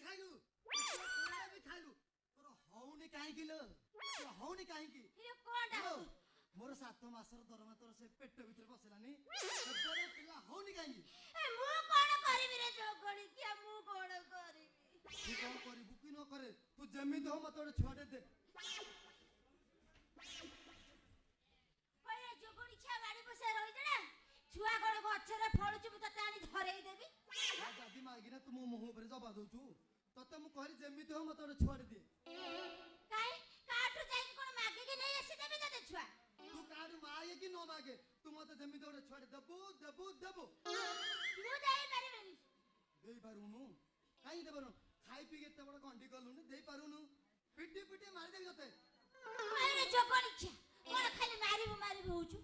ଖାଇଲୁ କୋଳା ବି ଖାଇଲୁ ତୋର ହଉନି କାହିଁକି ଲୋ ତୋର ହଉନି କାହିଁକି ମୋର 7 ମାସର ଦରମା ତୋର ସେ ପେଟ ଭିତରେ ବସିଲାନି ତୋର ପିଲା ହଉନି କାହିଁକି ମୁଁ କଣ କରିବି ରେ ଜଗଣି କିଆ ମୁଁ କଣ କରିବି ତୁ କଣ କରିବୁ କି ନ करे ତୁ ଯେମିତି ହଉ ମତେ ଗୋଟେ ଛୁଆଟେ ଦେ ଓଏ ଜଗଣି ଛା ବାଡ଼ି ବସେ ରହିଛ ନା ଛୁଆ କଣ ଗଛରେ ଫଳୁଛି ମୁଁ ତତେ ଆଣି ଧରେଇ ଦେବି ଦାଦି ମାଗିନା ତୁ ମୋ ମୁହଁ ଉପରେ ଜବା ଦଉଛୁ ତତେ ମୁଁ କହିଲି ଯେମିତି ହଉ ମତେ ଗୋଟେ ଛୁଆଟେ ଦେ କାଇଁ କାଠୁ ଯାଇକି କଣ ମାଗିକି ନେଇ ଆସିଦେବି ତତେ ଛୁଆ ତୁ କାଠୁ ମାଗେ କି ନ ମାଗେ ତୁ ମତେ ଯେମିତି ଗୋଟେ ଛୁଆଟେ ଦେବୁ ଦେବୁ ଦେବୁ ମୁଁ ଦେଇପାରିବିନି ଦେଇପାରୁନୁ କାହିଁକି ଦେବାରୁ ଖାଇ ପିଇକି ଏତେ ବଡ ଗଣ୍ଡି କଲୁନି ଦେଇପାରୁନୁ ପିଟି ପିଟି ମାରିଦେବି ତତେ ଆରେ ଜଗଣି ଛା କଣ ଖାଲି ମାରିବୁ ମାରିବୁ ହଉଛୁ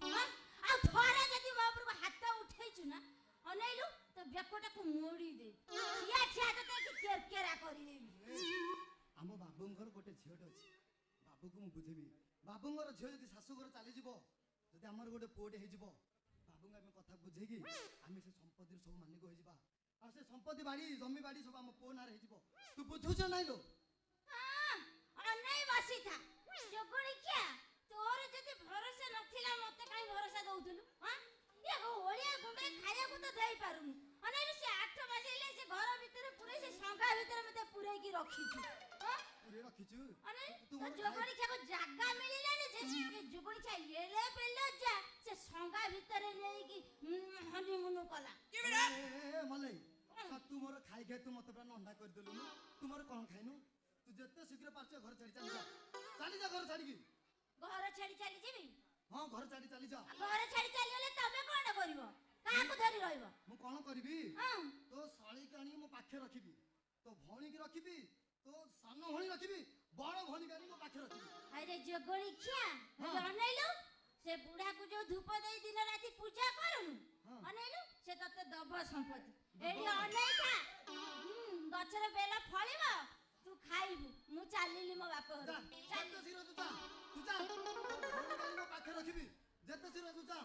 ଆଉ ଥରେ ଯଦି ମୋ ଉପରକୁ ହାତ ଉଠେଇଛୁ ନା ଅନେଇଲୁ ତ ବେକଟାକୁ ମୋଡ଼ି ଦେ ଠିଆ ଠିଆ ତତେ କି କେରକେରା କରିଦେବି ଆମ ବାବୁଙ୍କର ଗୋଟେ ଝିଅଟେ ଅଛି ବାବୁକୁ ମୁଁ ବୁଝେଇବି ବାବୁଙ୍କର ଝିଅ ଯଦି ଶାଶୁଘର ଚାଲିଯିବ ଯଦି ଆମର ଗୋଟେ ପୁଅଟେ ହେଇଯିବ ବାବୁଙ୍କୁ ଆମେ କଥା ବୁଝେଇକି ଆମେ ସେ ସମ୍ପତ୍ତିରୁ ସବୁ ମାଲିକ ହେଇଯିବା ଆଉ ସେ ସମ୍ପତ୍ତି ବାଡ଼ି ଜମି ବାଡ଼ି ସବୁ ଆମ ପୁଅ ନାଁରେ ହେଇଯିବ ତୁ ବୁଝୁଛ ନାଇଁ ଲୋ ଅନେଇ ବସିଥା ଜଗଣି କିଆ ତୋର ଯଦି ଭରସା ନଥିଲା ମତେ କାଇଁ ଭରସା ଦଉଥିଲୁ ଏ ଓଳିଆ ଗୁଣ୍ଡେ ଖାଇବାକୁ ତ ଦେଇ ପାରୁନୁ ଅନେଇଲୁ ସେ 8 ମାସ ହେଲେ ସେ ଘର ଭିତରେ ପୁରେଇ ସେ ସଂଘା ଭିତରେ ମତେ ପୁରେଇକି ରଖିଛୁ ପୁରେଇ ରଖିଛୁ ତୁ ଜଗଣି ଖିଆକୁ ଜାଗା ମିଳିଲାନି ଯେ ଜଗଣି ଖିଆ ଏଲେ ବେଲେ ଯା ସେ ସଂଘା ଭିତରେ ନେଇକି ହନିମୁନ କଲା ମଲେଇ ତୁ ମୋର ଖାଇ ଖାଇ ତୁ ମତେ ପୁରା ନଣ୍ଡା କରିଦେଲୁନୁ ତୁ ମୋର କଣ ଖାଇନୁ ତୁ ଯେତେ ଶୀଘ୍ର ପାରୁଛ ଘର ଛାଡ଼ି ଚାଲିଯା ଚାଲିଯା ଘର ଛାଡ଼ିକି ଘର ଛାଡ଼ି ଚାଲି ଯିବି ହଁ ଘର ଛାଡ଼ି ଚାଲିଯା ଘର ଛାଡ଼ି ଚାଲିଗଲେ ତମେ କଣ କରିବ କାହାକୁ ଧରି ରହିବ ମୁଁ କଣ କରିବି ତୋ ଶାଳୀକି ଆଣିକି ମୋ ପାଖରେ ରଖିବି ତୋ ଭଉଣୀକି ରଖିବି ତୋ ସାନ ଭଉଣୀ ରଖିବି ବଡ଼ ଭଉଣୀକି ଆଣିକି ମୋ ପାଖରେ ରଖିବି ଆରେ ଜଗଣି ଖିଆ ଅନେଇଲୁ ସେ ବୁଢ଼ାକୁ ଯୋଉ ଧୂପ ଦେଇ ଦିନ ରାତି ପୂଜା କରୁନୁ ଅନେଇଲୁ ସେ ତତେ ଦବ ସମ୍ପତ୍ତି ଏଇ ଅନେଇଥା ଗଛରେ ବେଲ ଫଳିବ ତୁ ଖାଇବୁ ମୁଁ ଚାଲିଲି ମୋ ବାପ ଘର ଯେତେ ଶୀଘ୍ର ତୁ ଯା ମୋ ପାଖରେ ରଖିବି ଯେତେ ଶୀଘ୍ର ତୁ ଯା